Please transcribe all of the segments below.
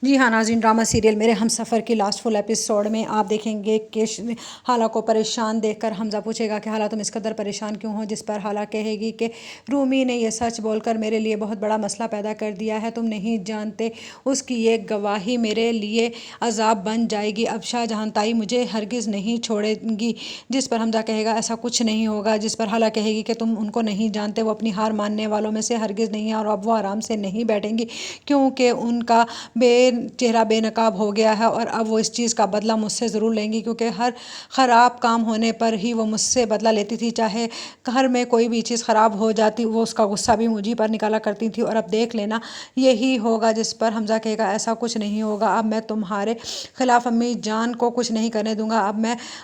جی ہاں ناظرین، drama serial میرے ہم سفر کی لاسٹ فل ایپیسوڈ میں آپ دیکھیں گے کہ حالہ کو پریشان دیکھ کر حمزہ پوچھے گا کہ حالہ تم اس قدر پریشان کیوں ہو، جس پر حالہ کہے گی کہ رومی نے یہ سچ بول کر میرے لیے بہت بڑا مسئلہ پیدا کر دیا ہے، تم نہیں جانتے اس کی یہ گواہی میرے لیے عذاب بن جائے گی، اب شاہ جہاں تائی مجھے ہرگز نہیں چھوڑے گی، جس پر حمزہ کہے گا ایسا کچھ نہیں ہوگا، جس پر حالہ کہے گی کہ تم ان کو نہیں جانتے، وہ اپنی ہار ماننے والوں میں سے ہرگز نہیں ہیں اور اب وہ آرام سے نہیں بیٹھیں گی کیونکہ ان کا چہرہ بے نقاب ہو گیا ہے اور اب وہ اس چیز کا بدلہ مجھ سے ضرور لیں گی کیونکہ ہر خراب کام ہونے پر ہی وہ مجھ سے بدلہ لیتی تھی، چاہے گھر میں کوئی بھی چیز خراب ہو جاتی وہ اس کا غصہ بھی مجھی پر نکالا کرتی تھی اور اب دیکھ لینا یہی ہوگا، جس پر حمزہ کہے گا ایسا کچھ نہیں ہوگا، اب میں تمہارے خلاف امی جان کو کچھ نہیں کرنے دوں گا،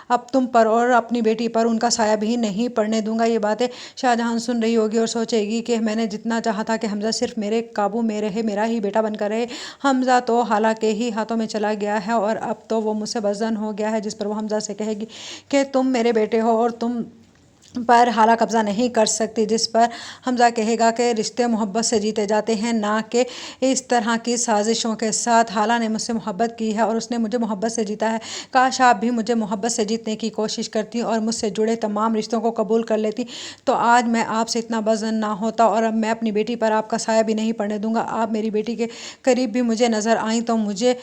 اب تم پر اور اپنی بیٹی پر ان کا سایہ بھی نہیں پڑنے دوں گا۔ یہ باتیں شاہ جہاں سن رہی ہوگی اور سوچے گی کہ میں نے جتنا چاہا تھا کہ حمزہ صرف میرے قابو میں رہے، میرا ہی بیٹا بن کر رہے، حمزہ تو حالہ کے ہی ہاتھوں میں چلا گیا ہے اور اب تو وہ مجھ سے بدظن ہو گیا ہے، جس پر وہ حمزہ سے کہے گی کہ تم میرے بیٹے ہو اور تم پر حالہ قبضہ نہیں کر سکتی، جس پر حمزہ کہے گا کہ رشتے محبت سے جیتے جاتے ہیں نہ کہ اس طرح کی سازشوں کے ساتھ، حالہ نے مجھ سے محبت کی ہے اور اس نے مجھے محبت سے جیتا ہے، کاش آپ بھی مجھے محبت سے جیتنے کی کوشش کرتی اور مجھ سے جڑے تمام رشتوں کو قبول کر لیتی تو آج میں آپ سے اتنا بدظن نہ ہوتا اور اب میں اپنی بیٹی پر آپ کا سایہ بھی نہیں پڑنے دوں گا، آپ میری بیٹی کے قریب بھی مجھے نظر آئیں تو مجھے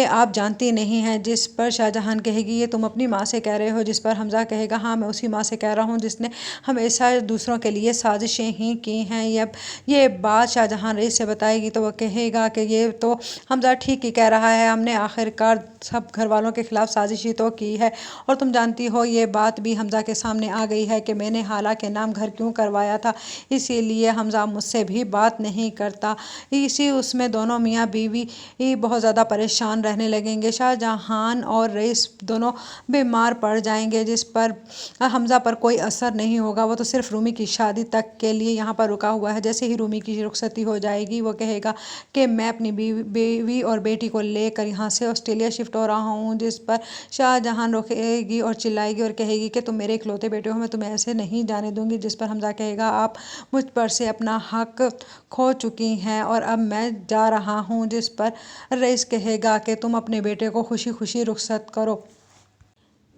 آپ جانتی نہیں ہیں، جس پر شاہ جہاں کہے گی یہ تم اپنی ماں سے کہہ رہے ہو، جس پر حمزہ کہے گا ہاں میں اسی ماں سے کہہ رہا ہوں جس نے ہمیشہ دوسروں کے لیے سازشیں ہی کی ہیں۔ یہ بات شاہ جہاں رئیس سے بتائے گی تو وہ کہے گا کہ یہ تو حمزہ ٹھیک ہی کہہ رہا ہے، ہم نے آخرکار سب گھر والوں کے خلاف سازش ہی تو کی ہے اور تم جانتی ہو یہ بات بھی حمزہ کے سامنے آ گئی ہے کہ میں نے حالہ کے نام گھر کیوں کروایا تھا، اسی لیے حمزہ مجھ سے بھی بات نہیں کرتا، اس میں دونوں میاں بیوی بہت زیادہ پریشان رہنے لگیں گے، شاہ جہاں اور رئیس دونوں بیمار پڑ جائیں گے، جس پر حمزہ پر کوئی اثر نہیں ہوگا، وہ تو صرف رومی کی شادی تک کے لیے یہاں پر رکا ہوا ہے، جیسے ہی رومی کی رخصتی ہو جائے گی وہ کہے گا کہ میں اپنی بیوی اور بیٹی کو لے کر یہاں سے آسٹریلیا شفٹ ہو رہا ہوں، جس پر شاہ جہاں رکے گی اور چلائے گی اور کہے گی کہ تم میرے اکلوتے بیٹے ہو، میں تمہیں ایسے نہیں جانے دوں گی، جس پر حمزہ کہے گا آپ مجھ پر سے اپنا حق کھو چکی ہیں اور اب میں جا رہا ہوں، جس پر رئیس کہے گا کہ تم اپنے بیٹے کو خوشی خوشی رخصت کرو۔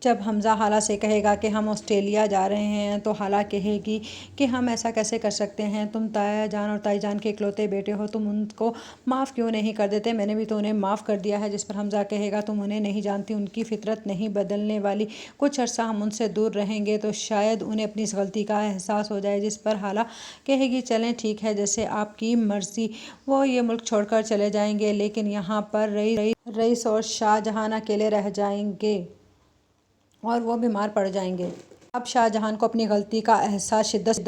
جب حمزہ حالہ سے کہے گا کہ ہم آسٹریلیا جا رہے ہیں تو حالہ کہے گی کہ ہم ایسا کیسے کر سکتے ہیں، تم تایا جان اور تائی جان کے اکلوتے بیٹے ہو، تم ان کو معاف کیوں نہیں کر دیتے، میں نے بھی تو انہیں معاف کر دیا ہے، جس پر حمزہ کہے گا تم انہیں نہیں جانتی، ان کی فطرت نہیں بدلنے والی، کچھ عرصہ ہم ان سے دور رہیں گے تو شاید انہیں اپنی اس غلطی کا احساس ہو جائے، جس پر حالہ کہے گی چلیں ٹھیک ہے جیسے آپ کی مرضی، وہ یہ ملک چھوڑ کر چلے جائیں گے لیکن یہاں پر رئیس اور شاہ جہاں اکیلے رہ جائیں گے اور وہ بیمار پڑ جائیں گے۔ اب شاہ جہاں کو اپنی غلطی کا احساس شدت